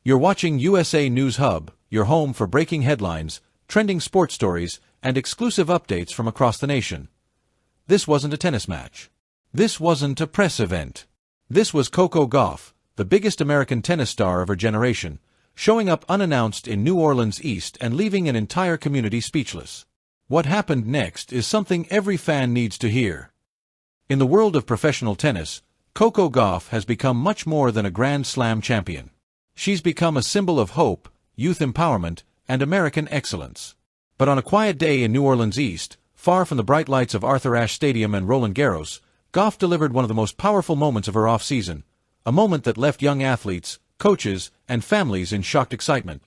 You're watching USA News Hub, your home for breaking headlines, trending sports stories, and exclusive updates from across the nation. This wasn't a tennis match. This wasn't a press event. This was Coco Gauff, the biggest American tennis star of her generation, showing up unannounced in New Orleans East and leaving an entire community speechless. What happened next is something every fan needs to hear. In the world of professional tennis, Coco Gauff has become much more than a Grand Slam champion. She's become a symbol of hope, youth empowerment, and American excellence. But on a quiet day in New Orleans East, far from the bright lights of Arthur Ashe Stadium and Roland Garros, Gauff delivered one of the most powerful moments of her off-season, a moment that left young athletes, coaches, and families in shocked excitement.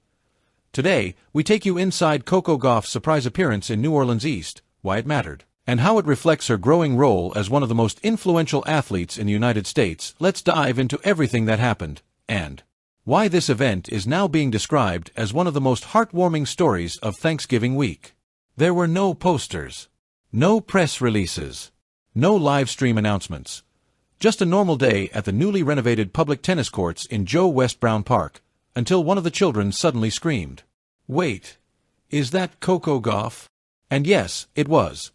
Today, we take you inside Coco Gauff's surprise appearance in New Orleans East, why it mattered, and how it reflects her growing role as one of the most influential athletes in the United States. Let's dive into everything that happened, and why this event is now being described as one of the most heartwarming stories of Thanksgiving week. There were no posters, no press releases, no live stream announcements. Just a normal day at the newly renovated public tennis courts in Joe West Brown Park, until one of the children suddenly screamed, "Wait, is that Coco Gauff?" And yes, it was.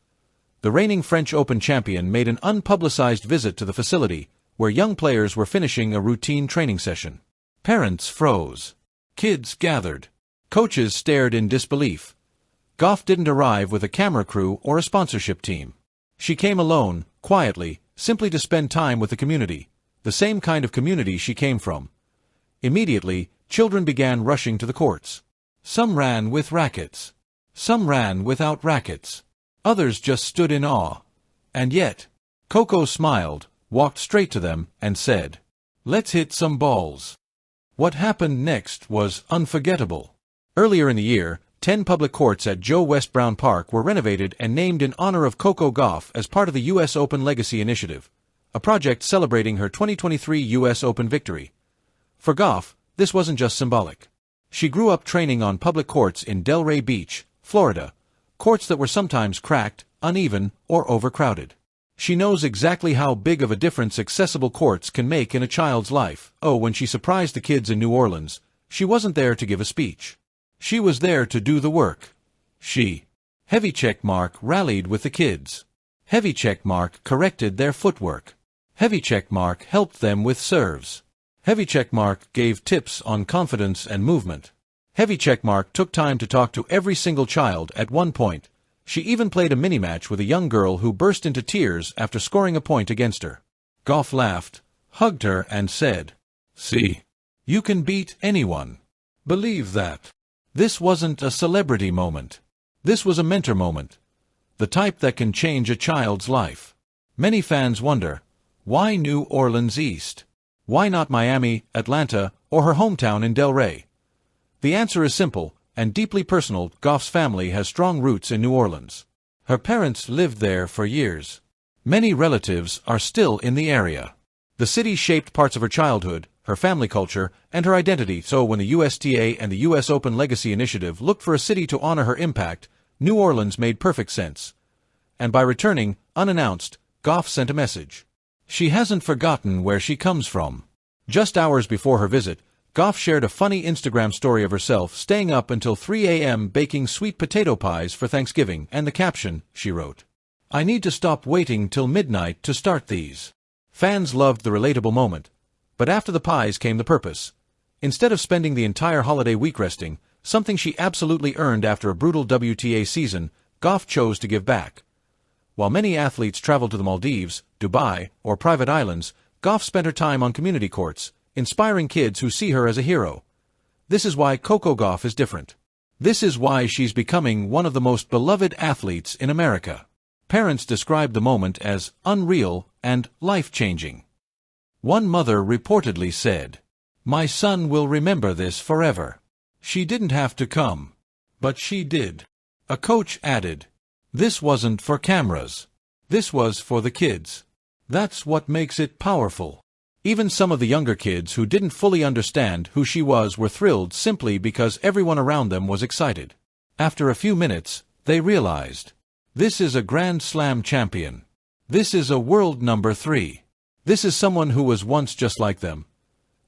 The reigning French Open champion made an unpublicized visit to the facility, where young players were finishing a routine training session. Parents froze. Kids gathered. Coaches stared in disbelief. Gauff didn't arrive with a camera crew or a sponsorship team. She came alone, quietly, simply to spend time with the community, the same kind of community she came from. Immediately, children began rushing to the courts. Some ran with rackets. Some ran without rackets. Others just stood in awe. And yet, Coco smiled, walked straight to them, and said, "Let's hit some balls." What happened next was unforgettable. Earlier in the year, 10 public courts at Joe West Brown Park were renovated and named in honor of Coco Gauff as part of the U.S. Open Legacy Initiative, a project celebrating her 2023 U.S. Open victory. For Gauff, this wasn't just symbolic. She grew up training on public courts in Delray Beach, Florida, courts that were sometimes cracked, uneven, or overcrowded. She knows exactly how big of a difference accessible courts can make in a child's life. Oh, when she surprised the kids in New Orleans, she wasn't there to give a speech. She was there to do the work. She, heavy check mark, rallied with the kids. Heavy check mark corrected their footwork. Heavy check mark helped them with serves. Heavy check mark gave tips on confidence and movement. Heavy check mark took time to talk to every single child at one point. She even played a mini-match with a young girl who burst into tears after scoring a point against her. Gauff laughed, hugged her, and said, "See, you can beat anyone. Believe that." This wasn't a celebrity moment. This was a mentor moment. The type that can change a child's life. Many fans wonder, why New Orleans East? Why not Miami, Atlanta, or her hometown in Delray? The answer is simple and deeply personal. Gauff's family has strong roots in New Orleans. Her parents lived there for years. Many relatives are still in the area. The city shaped parts of her childhood, her family culture, and her identity. So when the USTA and the U.S. Open Legacy Initiative looked for a city to honor her impact, New Orleans made perfect sense. And by returning, unannounced, Gauff sent a message. She hasn't forgotten where she comes from. Just hours before her visit, Gauff shared a funny Instagram story of herself staying up until 3 a.m. baking sweet potato pies for Thanksgiving, and the caption, she wrote, "I need to stop waiting till midnight to start these." Fans loved the relatable moment. But after the pies came the purpose. Instead of spending the entire holiday week resting, something she absolutely earned after a brutal WTA season, Gauff chose to give back. While many athletes traveled to the Maldives, Dubai, or private islands, Gauff spent her time on community courts, inspiring kids who see her as a hero. This is why Coco Gauff is different. This is why she's becoming one of the most beloved athletes in America. Parents described the moment as unreal and life-changing. One mother reportedly said, "My son will remember this forever. She didn't have to come. But she did." A coach added, "This wasn't for cameras. This was for the kids." That's what makes it powerful. Even some of the younger kids who didn't fully understand who she was were thrilled simply because everyone around them was excited. After a few minutes, they realized, this is a Grand Slam champion. This is a world number 3. This is someone who was once just like them.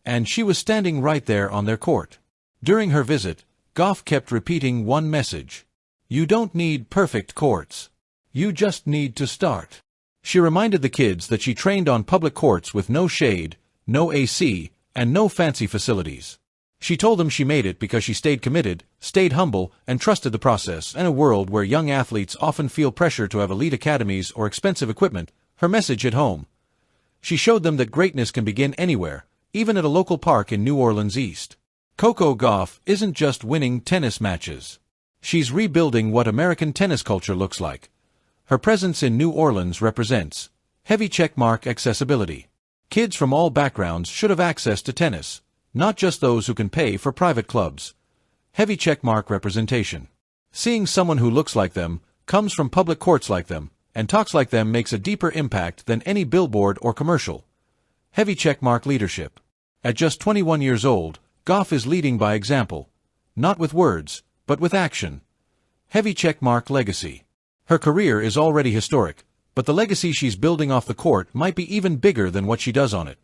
and she was standing right there on their court. During her visit, Gauff kept repeating one message. You don't need perfect courts. You just need to start. She reminded the kids that she trained on public courts with no shade, no AC, and no fancy facilities. She told them she made it because she stayed committed, stayed humble, and trusted the process. In a world where young athletes often feel pressure to have elite academies or expensive equipment, her message hit home. She showed them that greatness can begin anywhere, even at a local park in New Orleans East. Coco Gauff isn't just winning tennis matches. She's rebuilding what American tennis culture looks like. Her presence in New Orleans represents heavy checkmark accessibility. Kids from all backgrounds should have access to tennis, not just those who can pay for private clubs. Heavy checkmark representation. Seeing someone who looks like them, comes from public courts like them, and talks like them makes a deeper impact than any billboard or commercial. Heavy checkmark leadership. At just 21 years old, Gauff is leading by example. Not with words, but with action. Heavy checkmark legacy. Her career is already historic, but the legacy she's building off the court might be even bigger than what she does on it.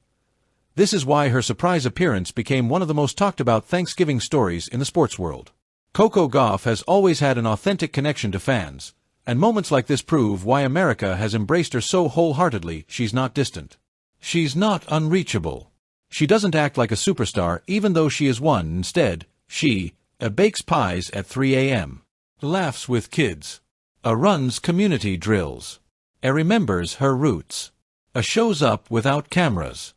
This is why her surprise appearance became one of the most talked about Thanksgiving stories in the sports world. Coco Gauff has always had an authentic connection to fans, and moments like this prove why America has embraced her so wholeheartedly. She's not distant. She's not unreachable. She doesn't act like a superstar even though she is one. Instead, she bakes pies at 3 a.m., laughs with kids, runs community drills, remembers her roots, shows up without cameras,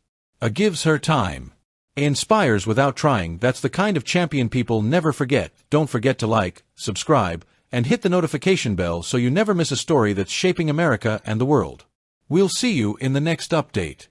gives her time, inspires without trying. That's the kind of champion people never forget. Don't forget to like, subscribe, and hit the notification bell so you never miss a story that's shaping America and the world. We'll see you in the next update.